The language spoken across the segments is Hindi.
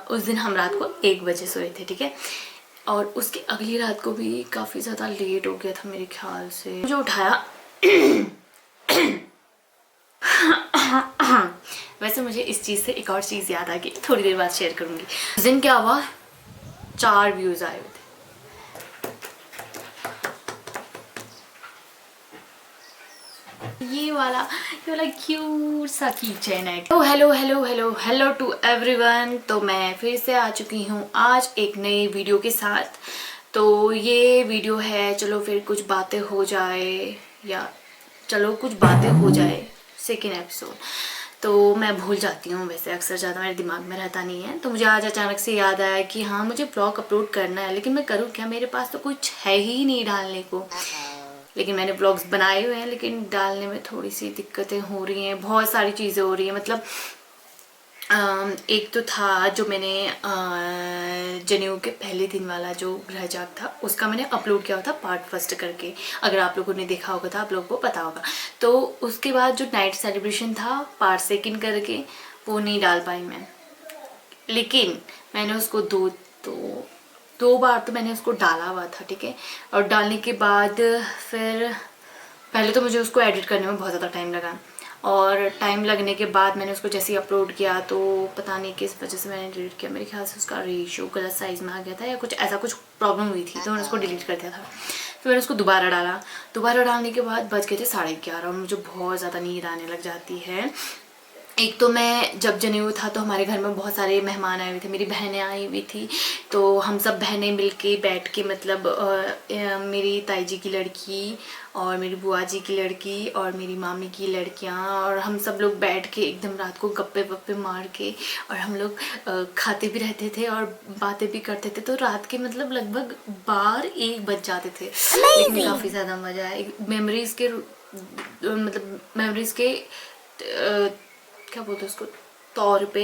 उस दिन हम रात को 1 बजे सोए थे, ठीक है। और उसकी अगली रात को भी काफ़ी ज़्यादा लेट हो गया था मेरे ख्याल से, मुझे उठाया वैसे मुझे इस चीज़ से एक और चीज़ याद आ गई, थोड़ी देर बाद शेयर करूँगी। उस दिन क्या हुआ, 4 व्यूज़ आए हुए थे। ये वाला क्यूट सा की चेन है। तो हेलो टू एवरीवन। तो मैं फिर से आ चुकी हूँ आज एक नई वीडियो के साथ। तो ये वीडियो है चलो फिर कुछ बातें हो जाए, या चलो कुछ बातें हो जाए सेकेंड एपिसोड। तो मैं भूल जाती हूँ, वैसे अक्सर ज़्यादा मेरे दिमाग में रहता नहीं है। तो मुझे आज अचानक से याद आया कि हाँ मुझे ब्लॉग अपलोड करना है, लेकिन मैं करूँ क्या, मेरे पास तो कुछ है ही नहीं डालने को। लेकिन मैंने ब्लॉग्स बनाए हुए हैं, लेकिन डालने में थोड़ी सी दिक्कतें हो रही हैं, बहुत सारी चीज़ें हो रही हैं। मतलब एक तो था जो मैंने जनेऊ के पहले दिन वाला जो ग्रह जाग था उसका मैंने अपलोड किया था पार्ट फर्स्ट करके, अगर आप लोगों ने देखा होगा तो आप लोगों को पता होगा। तो उसके बाद जो नाइट सेलिब्रेशन था पार्ट सेकंड करके, वो नहीं डाल पाई मैं। लेकिन मैंने उसको दो बार तो मैंने उसको डाला हुआ था, ठीक है। और डालने के बाद फिर पहले तो मुझे उसको एडिट करने में बहुत ज़्यादा टाइम लगा, और टाइम लगने के बाद मैंने उसको जैसे ही अपलोड किया तो पता नहीं किस वजह से मैंने डिलीट किया। मेरे ख्याल से उसका रेशियो गलत साइज़ में आ गया था या कुछ ऐसा कुछ प्रॉब्लम हुई थी, तो मैंने उसको डिलीट कर दिया था। फिर मैंने उसको दोबारा डाला। दोबारा डालने के बाद बज गए थे 11:30 और मुझे बहुत ज़्यादा नींद आने लग जाती है। एक तो मैं जब जनेऊ था तो हमारे घर में बहुत सारे मेहमान आए हुए थे, मेरी बहनें आई हुई थी। तो हम सब बहनें मिलके बैठ के, मतलब मेरी ताई जी की लड़की और मेरी बुआ जी की लड़की और मेरी मामी की लड़कियां, और हम सब लोग बैठ के एकदम रात को गप्पे वप्पे मार के, और हम लोग खाते भी रहते थे और बातें भी करते थे। तो रात के मतलब लगभग 12-1 बज जाते थे, लेकिन काफ़ी ज़्यादा मज़ा आया। मेमोरीज़ के मतलब मेमोरीज़ के क्या बोलते हैं उसको, तौर पे,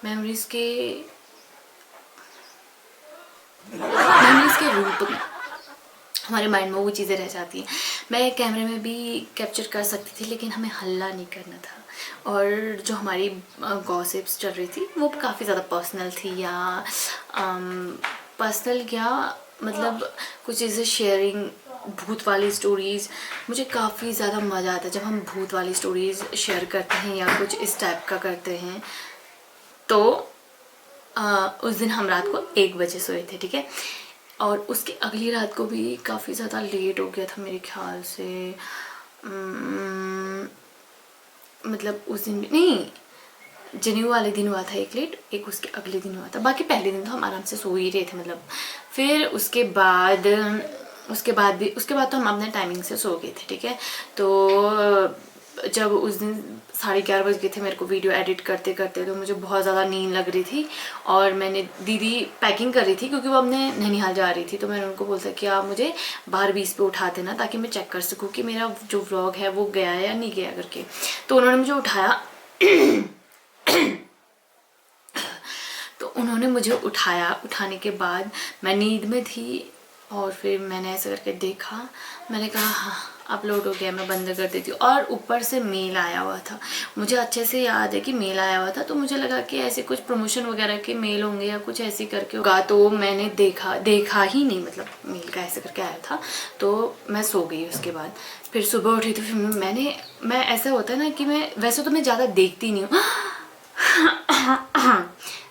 मेमोरीज के रूप में हमारे माइंड में वो चीज़ें रह जाती हैं। मैं कैमरे में भी कैप्चर कर सकती थी, लेकिन हमें हल्ला नहीं करना था। और जो हमारी गॉसिप्स चल रही थी वो काफ़ी ज़्यादा पर्सनल थी, या पर्सनल क्या मतलब कुछ चीज़ें शेयरिंग, भूत वाली स्टोरीज़। मुझे काफ़ी ज़्यादा मज़ा आता है जब हम भूत वाली स्टोरीज़ शेयर करते हैं या कुछ इस टाइप का करते हैं। तो उस दिन हम रात को 1 बजे सोए थे, ठीक है। और उसकी अगली रात को भी काफ़ी ज़्यादा लेट हो गया था मेरे ख्याल से। मतलब उस दिन भी नहीं, जनेऊ वाले दिन हुआ था एक लेट, एक उसके अगले दिन हुआ था। बाकी पहले दिन तो हम आराम से सो ही रहे थे, मतलब। फिर उसके बाद तो हम अपने टाइमिंग से सो गए थे, ठीक है। तो जब उस दिन 11:30 बज गए थे मेरे को वीडियो एडिट करते करते, तो मुझे बहुत ज़्यादा नींद लग रही थी। और मैंने, दीदी पैकिंग कर रही थी क्योंकि वो अपने नैनीहाल जा रही थी, तो मैंने उनको बोला कि आप मुझे 12:20 पे उठा देना ताकि मैं चेक कर सकूँ कि मेरा जो व्लॉग है वो गया या नहीं गया करके। तो उन्होंने मुझे उठाया तो उन्होंने मुझे उठाने के बाद मैं नींद में थी, और फिर मैंने ऐसे करके देखा, मैंने कहा हाँ अपलोड हो गया, मैं बंद कर देती हूँ। और ऊपर से मेल आया हुआ था, मुझे अच्छे से याद है कि मेल आया हुआ था। तो मुझे लगा कि ऐसे कुछ प्रमोशन वगैरह के मेल होंगे या कुछ ऐसे करके होगा। तो मैंने देखा ही नहीं, मतलब मेल का ऐसे करके आया था। तो मैं सो गई। उसके बाद फिर सुबह उठी तो फिर मैं ऐसा होता है ना कि मैं वैसे तो मैं ज़्यादा देखती नहीं हूँ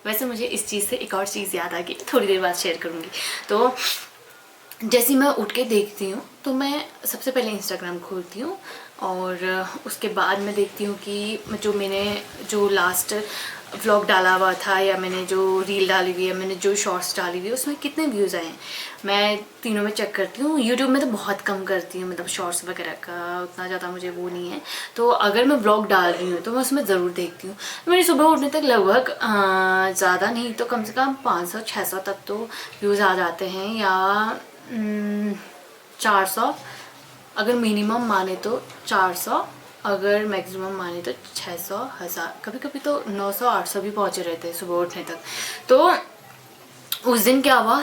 वैसे मुझे इस चीज़ से एक और चीज़ याद आ गई, थोड़ी देर बाद शेयर करूँगी। तो जैसे मैं उठ के देखती हूँ तो मैं सबसे पहले इंस्टाग्राम खोलती हूँ, और उसके बाद मैं देखती हूँ कि मैंने जो लास्ट व्लॉग डाला हुआ था, या मैंने जो रील डाली हुई है, मैंने जो शॉर्ट्स डाली हुई है, उसमें कितने व्यूज़ आए हैं। मैं तीनों में चेक करती हूँ। यूट्यूब में तो बहुत कम करती हूँ, मतलब शॉर्ट्स वगैरह का उतना ज़्यादा मुझे वो नहीं है। तो अगर मैं व्लॉग डाल रही हूँ तो मैं उसमें ज़रूर देखती हूँ। तो मेरी सुबह उठने तक लगभग ज़्यादा नहीं तो कम से कम 500-600 तक तो व्यूज़ आ जाते हैं, या 400 अगर मिनिमम माने तो 400, अगर मैक्सिमम माने तो 600, 1000, कभी कभी तो 900-800 भी पहुँचे रहते हैं सुबह उठने तक। तो उस दिन क्या हुआ,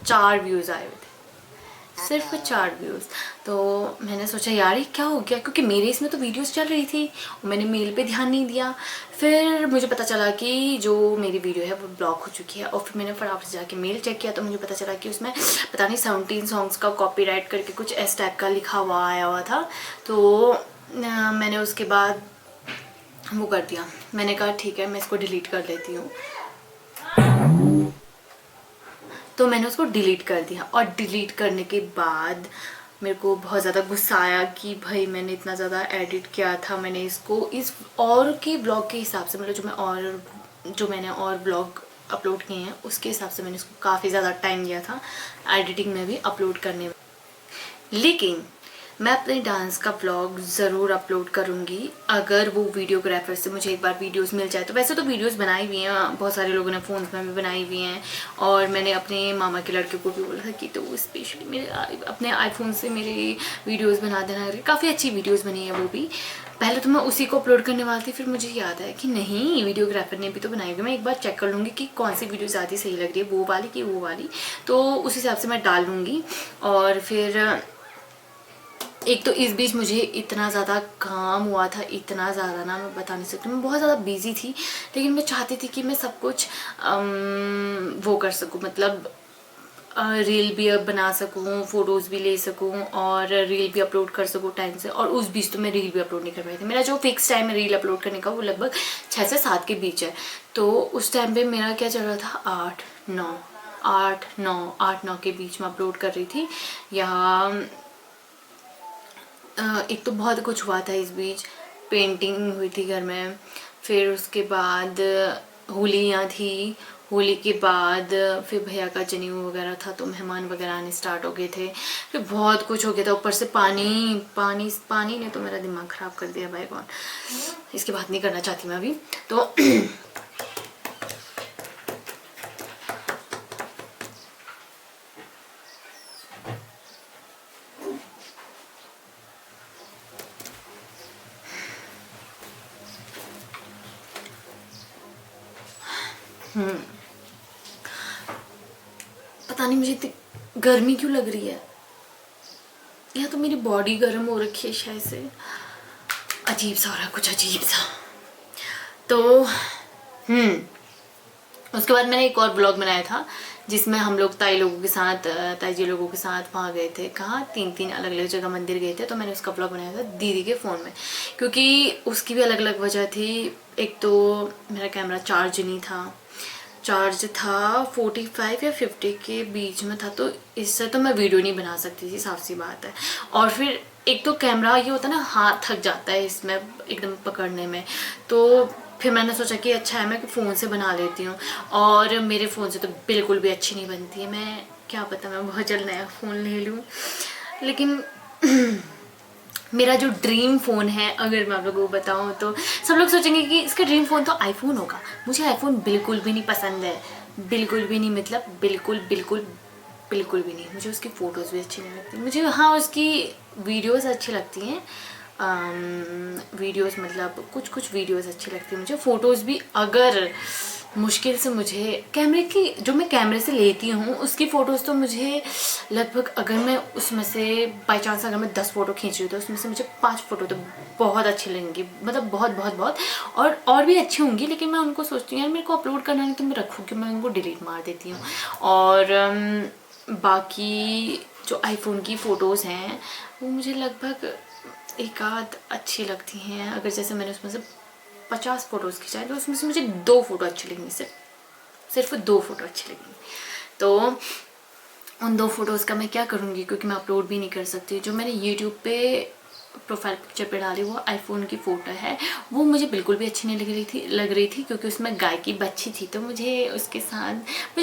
4 व्यूज़ आए हुए थे, सिर्फ 4 व्यूज़। तो मैंने सोचा यार ये क्या हो गया, क्योंकि मेरे इसमें तो वीडियोस चल रही थी और मैंने मेल पे ध्यान नहीं दिया। फिर मुझे पता चला कि जो मेरी वीडियो है वो ब्लॉक हो चुकी है, और फिर मैंने फटाफट से जाके मेल चेक किया तो मुझे पता चला कि उसमें पता नहीं 17 सॉन्ग्स का कॉपीराइट करके कुछ इस टाइप का लिखा हुआ आया हुआ था। तो मैंने उसके बाद वो कर दिया, मैंने कहा ठीक है मैं इसको डिलीट कर लेती हूँ। तो मैंने उसको डिलीट कर दिया, और डिलीट करने के बाद मेरे को बहुत ज़्यादा गुस्सा आया कि भाई मैंने इतना ज़्यादा एडिट किया था, मैंने इसको इस और के ब्लॉग के हिसाब से, मतलब जो मैंने और ब्लॉग अपलोड किए हैं उसके हिसाब से मैंने इसको काफ़ी ज़्यादा टाइम दिया था एडिटिंग में भी, अपलोड करने में। लेकिन मैं अपने डांस का व्लॉग ज़रूर अपलोड करूँगी अगर वो वीडियोग्राफर से मुझे एक बार वीडियोस मिल जाए तो। वैसे तो वीडियोस बनाई हुई हैं, बहुत सारे लोगों ने फ़ोन में भी बनाई हुई हैं, और मैंने अपने मामा के लड़के को भी बोला था कि तो स्पेशली मेरे अपने आईफोन से मेरे वीडियोस बना देना। काफ़ी अच्छी वीडियोस बनी है वो भी। पहले तो मैं उसी को अपलोड करने वाली थी, फिर मुझे याद आया कि नहीं वीडियोग्राफर ने भी तो बनाई हुई, मैं एक बार चेक कर लूँगी कि कौन सी वीडियो ज़्यादा सही लग रही है, वो वाली कि वो वाली। तो उस हिसाब से मैं डाल लूँगी। और फिर एक तो इस बीच मुझे इतना ज़्यादा काम हुआ था, इतना ज़्यादा ना मैं बता नहीं सकती, मैं बहुत ज़्यादा बिजी थी। लेकिन मैं चाहती थी कि मैं सब कुछ वो कर सकूँ, मतलब रील भी अब बना सकूँ, फ़ोटोज़ भी ले सकूँ और रील भी अपलोड कर सकूँ टाइम से। और उस बीच तो मैं रील भी अपलोड नहीं कर पाई थी। मेरा जो फिक्स टाइम है रील अपलोड करने का वो लगभग 6 से 7 के बीच है। तो उस टाइम पे मेरा क्या चल रहा था, 8-9 के बीच में अपलोड कर रही थी। या एक तो बहुत कुछ हुआ था इस बीच, पेंटिंग हुई थी घर में, फिर उसके बाद होलियाँ थी, होली के बाद फिर भैया का जनेऊ वगैरह था तो मेहमान वगैरह आने स्टार्ट हो गए थे, फिर बहुत कुछ हो गया था। ऊपर से पानी ने तो मेरा दिमाग ख़राब कर दिया भाई कौन, इसकी बात नहीं करना चाहती मैं अभी। तो पता नहीं मुझे इतनी गर्मी क्यों लग रही है, या तो मेरी बॉडी गर्म हो रखी है शायद से, अजीब सा हो रहा है, कुछ अजीब सा। तो उसके बाद मैंने एक और ब्लॉग बनाया था जिसमें हम लोग ताई जी लोगों के साथ वहाँ गए थे, कहाँ 3 अलग अलग जगह मंदिर गए थे। तो मैंने उसका ब्लॉग बनाया था दीदी के फ़ोन में, क्योंकि उसकी भी अलग अलग वजह थी। एक तो मेरा कैमरा चार्ज नहीं था, चार्ज था 45 या 50 के बीच में था, तो इससे तो मैं वीडियो नहीं बना सकती थी, साफ सी बात है। और फिर एक तो कैमरा ये होता है ना, हाथ थक जाता है इसमें एकदम पकड़ने में। तो फिर मैंने सोचा कि अच्छा है मैं फ़ोन से बना लेती हूँ, और मेरे फ़ोन से तो बिल्कुल भी अच्छी नहीं बनती है। मैं क्या पता मैं बहुत जल्द नया फ़ोन ले लूँ, लेकिन मेरा जो ड्रीम फ़ोन है अगर मैं आप लोगों को बताऊँ तो सब लोग सोचेंगे कि इसका ड्रीम फ़ोन तो आईफोन होगा। मुझे आईफोन बिल्कुल भी नहीं पसंद है, बिल्कुल भी नहीं, मतलब बिल्कुल भी नहीं। मुझे उसकी फ़ोटोज़ भी अच्छी नहीं लगती, मुझे हाँ उसकी वीडियोज़ अच्छी लगती हैं, वीडियोज़ मतलब कुछ वीडियोज़ अच्छी लगती हैं मुझे। फ़ोटोज़ भी अगर मुश्किल से मुझे कैमरे की जो मैं कैमरे से लेती हूँ उसकी फ़ोटोज़ तो मुझे लगभग, अगर मैं उसमें से बाई चांस अगर मैं 10 फ़ोटो खींच रही हूँ तो उसमें से मुझे 5 फ़ोटो तो बहुत अच्छी लगेंगी, मतलब बहुत और भी अच्छी होंगी। लेकिन मैं उनको सोचती हूँ यार मेरे को अपलोड करना नहीं तो मैं रखूँगी, मैं उनको डिलीट मार देती हूँ। और बाकी जो आईफोन की फ़ोटोज़ हैं वो मुझे लगभग एक आध अच्छी लगती हैं। अगर जैसे मैंने उसमें से 50 फ़ोटोज़ खिंचाए तो उसमें से मुझे 2 फ़ोटो अच्छी लगेंगी, सिर्फ 2 फ़ोटो अच्छी लगेंगी। तो उन 2 फ़ोटोज़ का मैं क्या करूँगी, क्योंकि मैं अपलोड भी नहीं कर सकती। जो मैंने यूट्यूब पे प्रोफाइल पिक्चर पे डाली वो आईफोन की फ़ोटो है, वो मुझे बिल्कुल भी अच्छी नहीं लग रही थी क्योंकि उसमें गाय की बच्ची थी। तो मुझे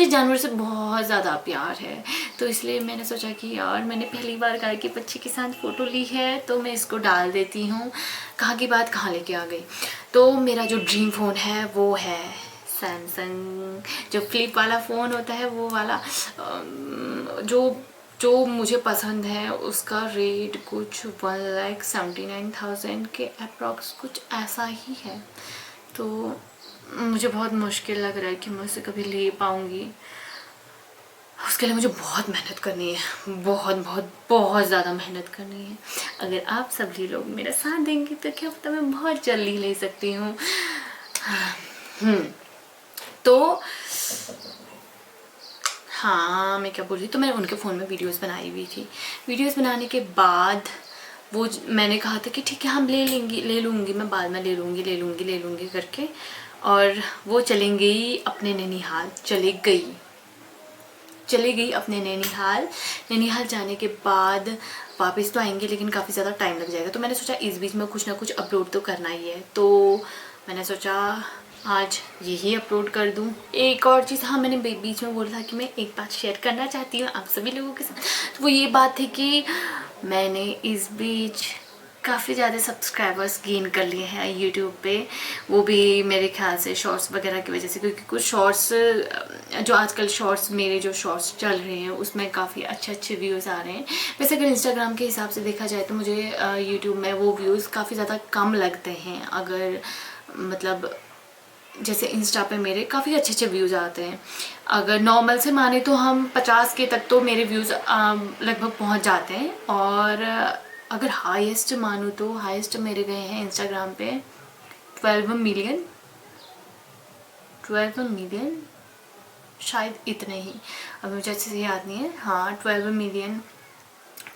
जानवर से बहुत ज़्यादा प्यार है, तो इसलिए मैंने सोचा कि यार मैंने पहली बार गाय की बच्ची के साथ फ़ोटो ली है तो मैं इसको डाल देती हूँ। कहाँ की बात कहाँ लेके आ गई। तो मेरा जो ड्रीम फ़ोन है वो है सैमसंग, जो फ्लिप वाला फ़ोन होता है वो वाला। जो मुझे पसंद है उसका रेट कुछ 1,79,000 के अप्रॉक्स कुछ ऐसा ही है। तो मुझे बहुत मुश्किल लग रहा है कि मैं उसे कभी ले पाऊँगी। उसके लिए मुझे बहुत मेहनत करनी है, बहुत बहुत बहुत ज़्यादा मेहनत करनी है। अगर आप सभी लोग मेरा साथ देंगे तो क्या पता मैं बहुत जल्दी ले सकती हूँ। तो हाँ, मैं क्या बोल रही, तो मैंने उनके फ़ोन में वीडियोस बनाई हुई थी। वीडियोस बनाने के बाद वो मैंने कहा था कि ठीक है हम ले लूँगी मैं बाद में ले लूँगी करके, और वो चली गई अपने नैनीहाल, चली गई अपने नैनीहाल जाने के बाद वापस तो आएंगे लेकिन काफ़ी ज़्यादा टाइम लग जाएगा। तो मैंने सोचा इस बीच में कुछ ना कुछ अपलोड तो करना ही है, तो मैंने सोचा आज यही अपलोड कर दूं। एक और चीज़, हाँ मैंने बीच में बोला था कि मैं एक बात शेयर करना चाहती हूँ आप सभी लोगों के साथ, तो वो ये बात थी कि मैंने इस बीच काफ़ी ज़्यादा सब्सक्राइबर्स गेन कर लिए हैं यूट्यूब पे, वो भी मेरे ख्याल से शॉर्ट्स वगैरह की वजह से, क्योंकि कुछ शॉर्ट्स जो आजकल मेरे जो शॉर्ट्स चल रहे हैं उसमें काफ़ी अच्छे व्यूज़ आ रहे हैं। वैसे अगर इंस्टाग्राम के हिसाब से देखा जाए तो मुझे यूट्यूब में वो व्यूज़ काफ़ी ज़्यादा कम लगते हैं। अगर मतलब जैसे इंस्टा पे मेरे काफ़ी अच्छे व्यूज़ आते हैं, अगर नॉर्मल से माने तो हम 50 के तक तो मेरे व्यूज़ लगभग पहुंच जाते हैं, और अगर हाईएस्ट मानूँ तो हाईएस्ट मेरे गए हैं इंस्टाग्राम पे 12 मिलियन शायद, इतने ही, अब मुझे अच्छे से याद नहीं है। हाँ 12 मिलियन,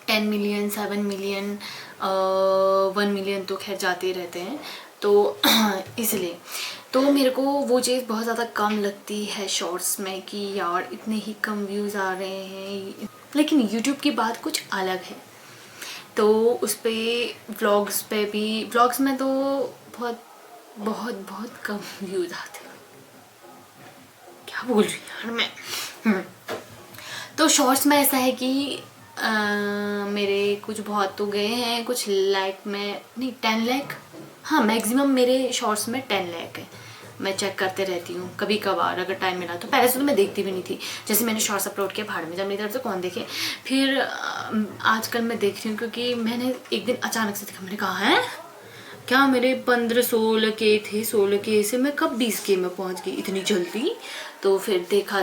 10 मिलियन, 7 मिलियन, 1 मिलियन तो खैर जाते ही रहते हैं। तो इसलिए तो मेरे को वो चीज़ बहुत ज़्यादा कम लगती है शॉर्ट्स में कि यार इतने ही कम व्यूज़ आ रहे हैं, लेकिन यूट्यूब की बात कुछ अलग है। तो उस पर व्लॉग्स में तो बहुत बहुत बहुत कम व्यूज़ आते हैं। क्या बोल रही हूँ यार मैं। तो शॉर्ट्स में ऐसा है कि मेरे कुछ बहुत तो गए हैं, कुछ लाइक में नहीं 10 लाख, हाँ मैक्सिमम मेरे शॉर्ट्स में 10 लाख है। मैं चेक करते रहती हूँ कभी कभार अगर टाइम मिला तो, पहले से तो मैं देखती भी नहीं थी। जैसे मैंने शॉर्ट्स अपलोड किया भाड़ में, जब मेरी तरफ से कौन देखे, फिर आजकल मैं देख रही हूँ क्योंकि मैंने एक दिन अचानक से देखा, मैंने कहा है क्या मेरे 15-16 के थे, 16 के से मैं कब 20 के में पहुंच गई इतनी जल्दी। तो फिर देखा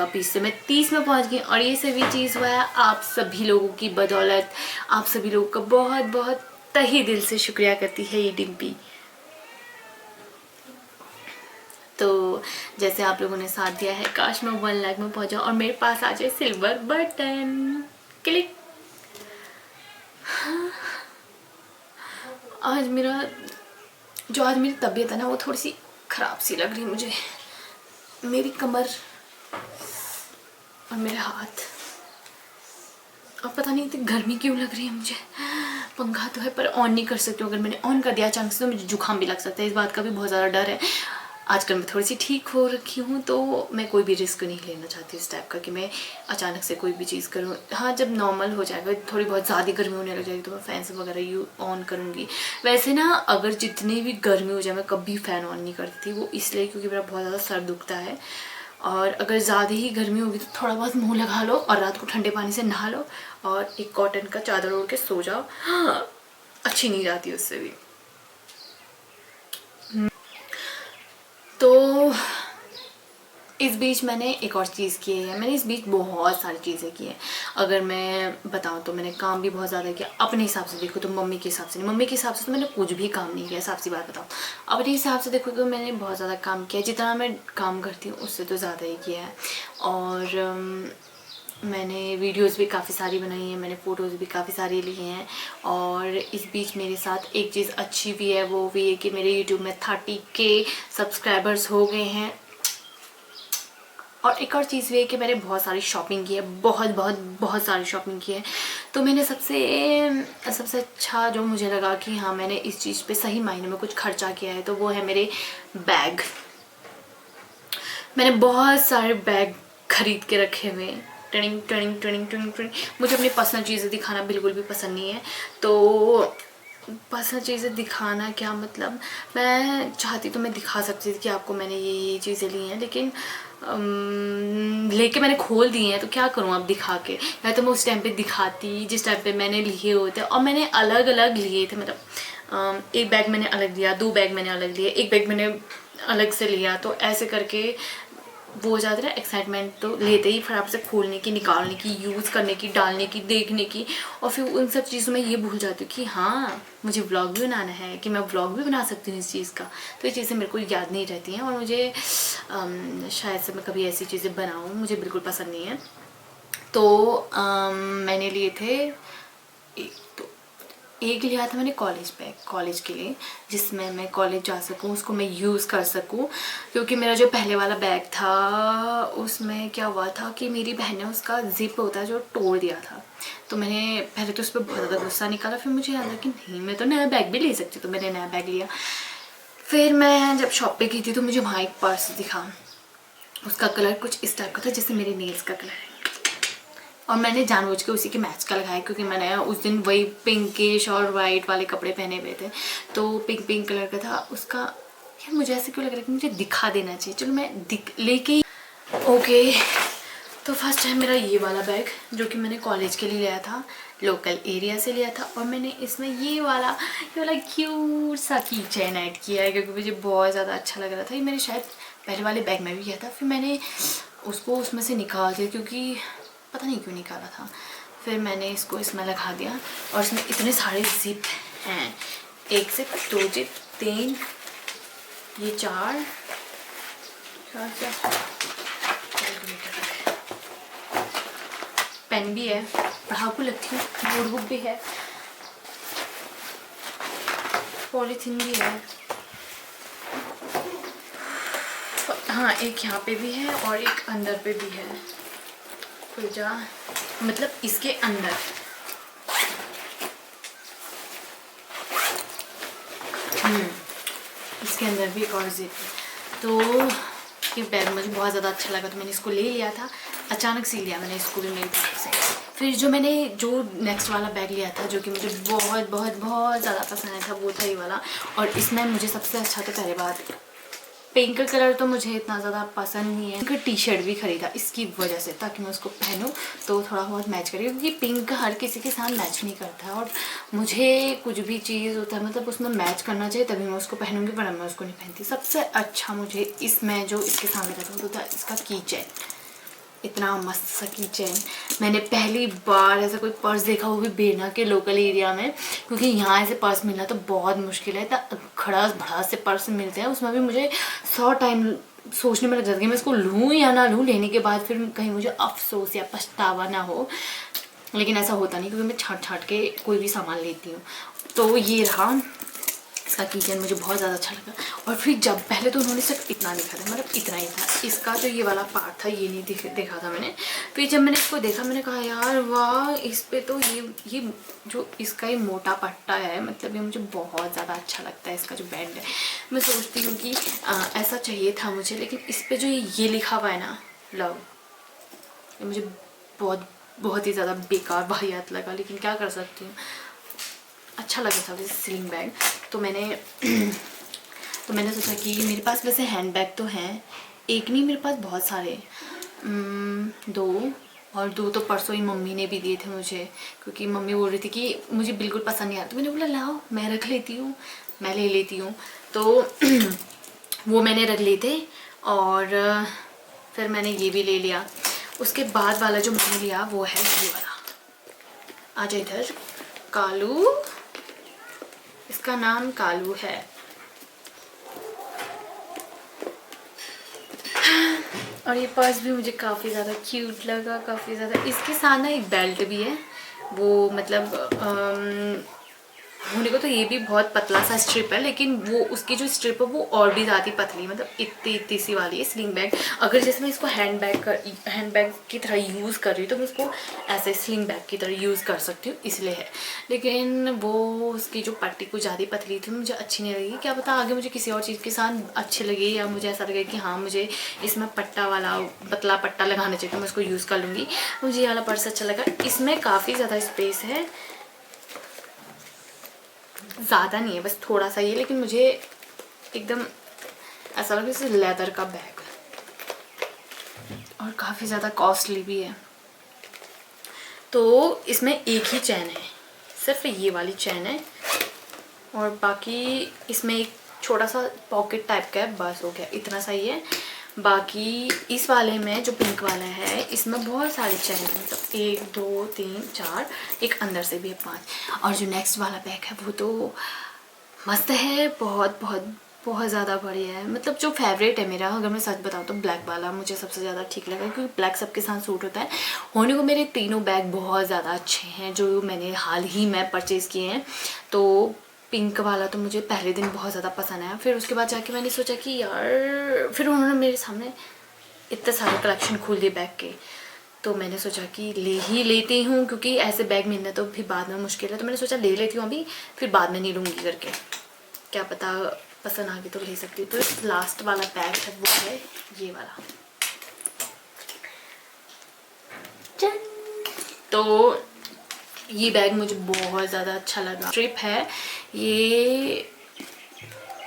20 से मैं 30 में पहुंच गई, और ये सभी चीज़ हुआ है आप सभी लोगों की बदौलत। आप सभी लोगों का बहुत बहुत तहे दिल से शुक्रिया करती है ये डिम्पी। तो जैसे आप लोगों ने साथ दिया है, काश मैं 1 लाख में पहुंच जाऊँ और मेरे पास आ जाए सिल्वर बटन, क्लिक। आज मेरी तबीयत है ना वो थोड़ी सी ख़राब सी लग रही है मुझे, मेरी कमर और मेरे हाथ, अब पता नहीं इतनी गर्मी क्यों लग रही है मुझे। पंखा तो है पर ऑन नहीं कर सकती हूँ, अगर मैंने ऑन कर दिया अचानक से तो मुझे जुकाम भी लग सकता है, इस बात का भी बहुत ज़्यादा डर है। आजकल मैं थोड़ी सी ठीक हो रखी हूँ तो मैं कोई भी रिस्क नहीं लेना चाहती इस टाइप का कि मैं अचानक से कोई भी चीज़ करूँ। हाँ जब नॉर्मल हो जाएगा, थोड़ी बहुत ज़्यादा गर्मी होने लग जाएगी तो मैं फैंस वगैरह ऑन करूँगी। वैसे ना अगर जितनी भी गर्मी हो जाए मैं कभी फ़ैन ऑन नहीं करती थी, वो इसलिए क्योंकि मेरा बहुत ज़्यादा सर दुखता है, और अगर ज़्यादा ही गर्मी होगी तो थोड़ा बहुत मुँह लगा लो और रात को ठंडे पानी से नहा लो और एक कॉटन का चादर ओढ़ के सो जाओ, हाँ अच्छी नहीं जाती उससे भी। तो इस बीच मैंने एक और चीज़ की है, मैंने इस बीच बहुत सारी चीज़ें की हैं। अगर मैं बताऊं तो मैंने काम भी बहुत ज़्यादा किया, अपने हिसाब से देखो तो मम्मी के हिसाब से नहीं, मम्मी के हिसाब से तो मैंने कुछ भी काम नहीं किया, साफ सी बात बताऊं। अपने हिसाब से देखो तो मैंने बहुत ज़्यादा काम किया, जितना मैं काम करती हूँ उससे तो ज़्यादा ही किया है। और मैंने वीडियोस भी काफ़ी सारी बनाई हैं, मैंने फ़ोटोज़ भी काफ़ी सारी लिए हैं। और इस बीच मेरे साथ एक चीज़ अच्छी भी है, वो भी है कि मेरे यूट्यूब में 30K सब्सक्राइबर्स हो गए हैं। और एक और चीज़ भी है कि मैंने बहुत सारी शॉपिंग की है, बहुत सारी शॉपिंग की है। तो मैंने सबसे अच्छा जो मुझे लगा कि हाँ मैंने इस चीज़ पे सही मायने में कुछ खर्चा किया है, तो वो है मेरे बैग। मैंने बहुत सारे बैग खरीद के रखे हुए हैं, टनिंग। मुझे अपनी पर्सनल चीज़ें दिखाना बिल्कुल भी पसंद नहीं है। तो पर्सनल चीज़ें दिखाना क्या मतलब, मैं चाहती तो मैं दिखा सकती थी कि आपको मैंने ये चीज़ें ली हैं, लेकिन लेके मैंने खोल दिए हैं तो क्या करूँ अब दिखा के, या तो मैं उस टाइम पे दिखाती जिस टाइम पे मैंने लिए होते। और मैंने अलग अलग लिए थे, मतलब एक बैग मैंने अलग लिया, 2 बैग मैंने अलग लिए, एक बैग मैंने अलग से लिया, तो ऐसे करके वो हो जाता है एक्साइटमेंट, तो लेते ही फटाफट से खोलने की, निकालने की, यूज़ करने की, डालने की, देखने की, और फिर उन सब चीज़ों में ये भूल जाती हूँ कि हाँ मुझे व्लॉग भी बनाना है, कि मैं व्लॉग भी बना सकती हूँ इस चीज़ का। तो ये चीज़ें मेरे को याद नहीं रहती हैं, और मुझे शायद से मैं कभी ऐसी चीज़ें बनाऊँ, मुझे बिल्कुल पसंद नहीं है। तो मैंने लिए थे एक लिया था मैंने कॉलेज बैग, कॉलेज के लिए, जिसमें मैं कॉलेज जा सकूँ, उसको मैं यूज़ कर सकूँ। क्योंकि मेरा जो पहले वाला बैग था उसमें क्या हुआ था कि मेरी बहन ने उसका जिप होता है जो तोड़ दिया था। तो मैंने पहले तो उस पर बहुत ज़्यादा गुस्सा निकाला, फिर मुझे याद आया कि नहीं मैं तो नया बैग भी ले सकती, तो मैंने नया बैग लिया। फिर मैं जब शॉप पे गई थी तो मुझे वहाँ एक पर्स दिखा, उसका कलर कुछ इस टाइप का था जैसे मेरे नेल्स का कलर है, और मैंने जानबूझ के उसी के मैच का लगाया, क्योंकि मैंने उस दिन वही पिंकिश और वाइट वाले कपड़े पहने हुए थे, तो पिंक पिंक कलर का था उसका। यार मुझे ऐसे क्यों लग रहा है कि मुझे दिखा देना चाहिए, चलो मैं लेके ओके। तो फर्स्ट टाइम मेरा ये वाला बैग जो कि मैंने कॉलेज के लिए लिया था, लोकल एरिया से लिया था, और मैंने इसमें ये वाला क्यूट सा की चेन ऐड किया है, क्योंकि मुझे बहुत ज़्यादा अच्छा लग रहा था। ये मैंने शायद पहले वाले बैग में भी किया था, फिर मैंने उसको उसमें से निकाल दिया, क्योंकि पता नहीं क्यों निकाला था। फिर मैंने इसको इसमें लगा दिया, और इसमें इतने सारे जिप हैं, 1 से 2 जिप, 3, ये 4 पेन भी है, पढ़ाकू लगती हूँ, नोटबुक भी है, पॉलीथीन भी है, हाँ एक यहाँ पे भी है और एक अंदर पे भी है, खुल जा, मतलब इसके अंदर। इसके अंदर भी एक और जिप है। तो ये बैग मुझे बहुत ज़्यादा अच्छा लगा, तो मैंने इसको ले लिया था, अचानक से लिया मैंने इसको भी मेरी तरफ से। फिर जो मैंने जो नेक्स्ट वाला बैग लिया था जो कि मुझे बहुत बहुत बहुत ज़्यादा पसंद आया था, वो था ये वाला। और इसमें मुझे सबसे अच्छा तो पहले बात, पिंक कलर तो मुझे इतना ज़्यादा पसंद नहीं है, पिंक टी शर्ट भी खरीदा इसकी वजह से, ताकि मैं उसको पहनूं तो थोड़ा बहुत मैच करे, क्योंकि पिंक हर किसी के साथ मैच नहीं करता है, और मुझे कुछ भी चीज़ होता है मतलब उसमें मैच करना चाहिए तभी मैं उसको पहनूंगी, वरना मैं उसको नहीं पहनती। सबसे अच्छा मुझे इसमें जो इसके सामने रहता वो था इसका की चेन, इतना मस्त सा की चेन। मैंने पहली बार ऐसा कोई पर्स देखा, वो भी बेना के लोकल एरिया में, क्योंकि यहाँ ऐसे पर्स मिलना तो बहुत मुश्किल है, इतना खड़ास भड़ास से पर्स मिलते हैं, उसमें भी मुझे 100 टाइम सोचने में लग जाता है कि मैं इसको लूँ या ना लूँ, लेने के बाद फिर कहीं मुझे अफसोस या पछतावा ना हो। लेकिन ऐसा होता नहीं, क्योंकि मैं छाँट छाँट के कोई भी सामान लेती हूँ। तो ये रहा इसका किचन, मुझे बहुत ज़्यादा अच्छा लगा। और फिर जब पहले तो उन्होंने सिर्फ इतना लिखा था, मतलब इतना ही था, इसका जो ये वाला पार्ट था ये नहीं देखा था मैंने। फिर जब मैंने इसको देखा मैंने कहा यार वाह, इस पे तो ये जो इसका ये मोटा पट्टा है, मतलब ये मुझे बहुत ज़्यादा अच्छा लगता है, इसका जो बैंड है। मैं सोचती हूँ कि ऐसा चाहिए था मुझे, लेकिन इस पर जो ये लिखा हुआ है ना, लव, ये मुझे बहुत बहुत ही ज़्यादा बेकार वाहियात लगा, लेकिन क्या कर सकती हूँ, अच्छा लगा था वैसे स्लिंग बैग। तो मैंने सोचा कि मेरे पास वैसे हैंड बैग तो हैं, एक नहीं मेरे पास बहुत सारे, 2, और 2 तो परसों ही मम्मी ने भी दिए थे मुझे, क्योंकि मम्मी बोल रही थी कि मुझे बिल्कुल पसंद नहीं आता, तो मैंने बोला लाओ मैं रख लेती हूँ, मैं ले लेती हूँ। तो वो मैंने रख लिए थे, और फिर मैंने ये भी ले लिया। उसके बाद वाला जो मैंने लिया वो है ये वाला, आजा इधर, कालू, इसका नाम कालू है। और ये पर्स भी मुझे काफ़ी ज़्यादा क्यूट लगा, काफ़ी ज़्यादा। इसके साथ ना एक बेल्ट भी है, वो मतलब होने को तो ये भी बहुत पतला सा स्ट्रिप है, लेकिन वो उसकी जो स्ट्रिप है वो और भी ज़्यादा पतली, मतलब इतनी सी वाली है स्लिंग बैग। अगर जैसे मैं इसको हैंड बैग की तरह यूज़ कर रही हूँ तो मैं इसको ऐसे स्लिंग बैग की तरह यूज़ कर सकती हूँ, इसलिए है। लेकिन वो उसकी जो पट्टी कुछ ज़्यादा पतली थी, मुझे अच्छी नहीं लगी। क्या पता आगे मुझे किसी और चीज़ के साथ अच्छी लगे, या मुझे ऐसा लगे कि हाँ मुझे इसमें पट्टा वाला पतला पट्टा लगाना चाहिए, तो मैं इसको यूज़ कर लूँगी। मुझे ये वाला पर्स अच्छा लगा, इसमें काफ़ी ज़्यादा स्पेस है, ज़्यादा नहीं है, बस थोड़ा सा ही है, लेकिन मुझे एकदम ऐसा लगा जैसे लेदर का बैग, और काफ़ी ज़्यादा कॉस्टली भी है। तो इसमें एक ही चैन है, सिर्फ ये वाली चैन है, और बाकी इसमें एक छोटा सा पॉकेट टाइप का है, बस हो गया, इतना सा ही है। बाकी इस वाले में जो पिंक वाला है इसमें बहुत सारे चैन हैं, मतलब 1 2 3 4, एक अंदर से भी है 5। और जो नेक्स्ट वाला बैग है वो तो मस्त है, बहुत बहुत बहुत ज़्यादा बढ़िया है। मतलब जो फेवरेट है मेरा, अगर मैं सच बताऊँ तो ब्लैक वाला मुझे सबसे ज़्यादा ठीक लगा, क्योंकि ब्लैक सबके साथ सूट होता है। होने को मेरे तीनों बैग बहुत ज़्यादा अच्छे हैं जो मैंने हाल ही में परचेज़ किए हैं। तो पिंक वाला तो मुझे पहले दिन बहुत ज़्यादा पसंद आया, फिर उसके बाद जाके मैंने सोचा कि यार, फिर उन्होंने मेरे सामने इतने सारे कलेक्शन खोल दिए बैग के, तो मैंने सोचा कि ले ही लेती हूँ, क्योंकि ऐसे बैग मिलना तो फिर बाद में मुश्किल है। तो मैंने सोचा ले लेती हूँ अभी, फिर बाद में नहीं लूँगी करके, क्या पता पसंद आ गई तो ले सकती हूँ। तो लास्ट वाला बैग है वो है ये वाला। तो ये बैग मुझे बहुत ज़्यादा अच्छा लगा। स्ट्रिप है, ये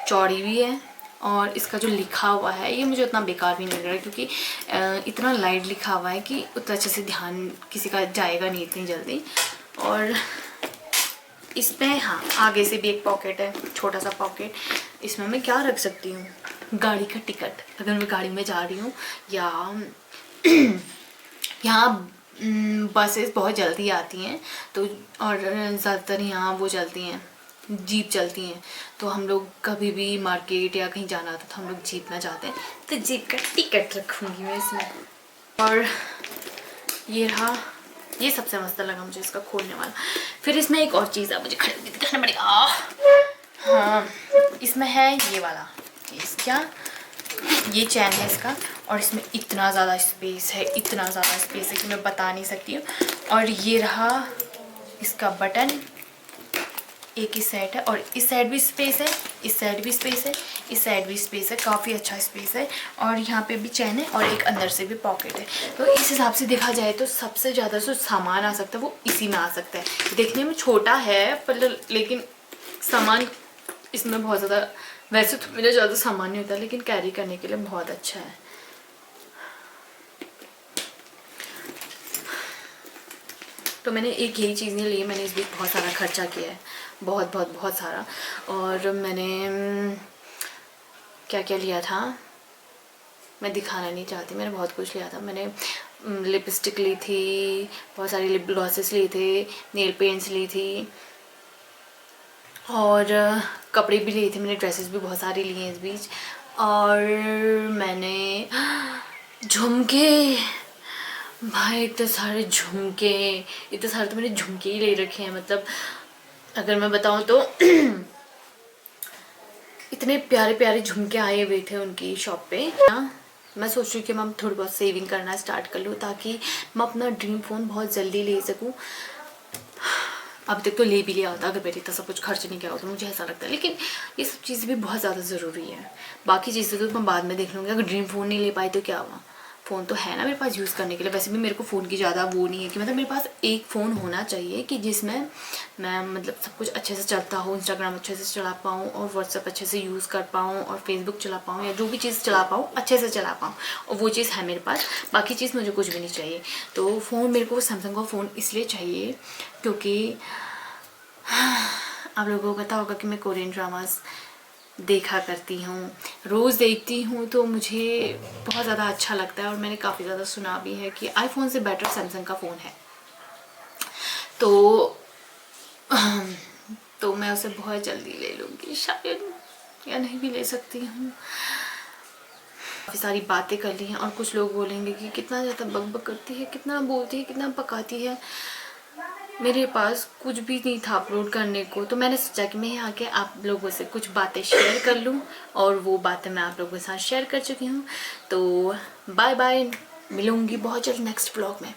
चौड़ी भी है, और इसका जो लिखा हुआ है ये मुझे उतना बेकार भी नहीं लग रहा है, क्योंकि इतना लाइट लिखा हुआ है कि उतना अच्छे से ध्यान किसी का जाएगा नहीं इतनी जल्दी। और इसमें हाँ आगे से भी एक पॉकेट है, छोटा सा पॉकेट। इसमें मैं क्या रख सकती हूँ, गाड़ी का टिकट, अगर मैं गाड़ी में जा रही हूँ, या यहाँ बसेस बहुत जल्दी आती हैं तो, और ज़्यादातर यहाँ वो चलती हैं, जीप चलती हैं, तो हम लोग कभी भी मार्केट या कहीं जाना होता तो हम लोग जीप में जाते हैं, तो जीप का टिकट रखूँगी मैं इसमें। और ये रहा, ये सबसे मस्त लगा मुझे इसका खोलने वाला। फिर इसमें एक और चीज़ है, मुझे खरीद के दिखाना पड़ेगा। हाँ, इसमें है ये वाला केस, क्या ये चैन है इसका, और इसमें इतना ज़्यादा स्पेस है, इतना ज़्यादा स्पेस है कि मैं बता नहीं सकती हूँ। और ये रहा इसका बटन, एक ही साइड है, और इस साइड भी स्पेस है, इस साइड भी स्पेस है, इस साइड भी स्पेस है, काफ़ी अच्छा स्पेस है। और यहाँ पे भी चैन है, और एक अंदर से भी पॉकेट है। तो इस हिसाब से देखा जाए तो सबसे ज़्यादा जो सामान आ सकता है वो इसी में आ सकता है। देखने में छोटा है पर लेकिन सामान इसमें बहुत ज़्यादा, वैसे तो मेरा ज़्यादा सामान नहीं होता, लेकिन कैरी करने के लिए बहुत अच्छा है। तो मैंने एक यही चीज़ नहीं ली, मैंने इस बीच बहुत सारा खर्चा किया है, बहुत बहुत बहुत सारा। और मैंने क्या क्या लिया था मैं दिखाना नहीं चाहती, मैंने बहुत कुछ लिया था। मैंने लिपस्टिक ली थी, बहुत सारी लिप ग्लॉसेस लिए थे, नेल पेंट्स ली थी, और कपड़े भी लिए थे मैंने, ड्रेसेस भी बहुत सारी ली हैं इस बीच। और मैंने झुमके, भाई इतने सारे झुमके, इतने सारे तो मैंने झुमके ही ले रखे हैं। मतलब अगर मैं बताऊं तो इतने प्यारे प्यारे झुमके आए हुए थे उनकी शॉप पे। मैं सोच रही हूँ कि मैं थोड़ी बहुत सेविंग करना स्टार्ट कर लूँ, ताकि मैं अपना ड्रीम फ़ोन बहुत जल्दी ले सकूँ। अब तक तो ले भी लिया होता अगर मेरे इतना सब कुछ खर्च नहीं किया होता, मुझे ऐसा लगता है। लेकिन ये सब चीज़ें भी बहुत ज़्यादा ज़रूरी है, बाकी चीज़ें तो मैं बाद में देख लूँगी। अगर ड्रीम फ़ोन नहीं ले पाई तो क्या हुआ, फ़ोन तो है ना मेरे पास यूज़ करने के लिए। वैसे भी मेरे को फ़ोन की ज़्यादा वो नहीं है कि, मतलब मेरे पास एक फ़ोन होना चाहिए कि जिसमें मैं मतलब सब कुछ अच्छे से चलता हो, इंस्टाग्राम अच्छे से चला पाऊँ, और व्हाट्सएप अच्छे से यूज़ कर पाऊँ, और फेसबुक चला पाऊँ, या जो भी चीज़ चला पाऊँ अच्छे से चला पाऊँ, और वो चीज़ है मेरे पास। बाकी चीज़ मुझे कुछ भी नहीं चाहिए। तो फ़ोन मेरे को सैमसंग का फ़ोन इसलिए चाहिए क्योंकि आप लोगों को पता होगा कि मैं कोरियन ड्रामास देखा करती हूँ, रोज़ देखती हूँ, तो मुझे बहुत ज़्यादा अच्छा लगता है। और मैंने काफ़ी ज़्यादा सुना भी है कि आईफोन से बेटर सैमसंग का फ़ोन है। तो मैं उसे बहुत जल्दी ले लूँगी शायद, या नहीं भी ले सकती हूँ। काफ़ी सारी बातें कर ली हैं, और कुछ लोग बोलेंगे कि कितना ज़्यादा बकबक करती है, कितना बोलती है, कितना पकाती है। मेरे पास कुछ भी नहीं था अपलोड करने को, तो मैंने सोचा कि मैं यहाँ आके आप लोगों से कुछ बातें शेयर कर लूँ, और वो बातें मैं आप लोगों के साथ शेयर कर चुकी हूँ। तो बाय बाय, मिलूँगी बहुत जल्द नेक्स्ट व्लॉग में।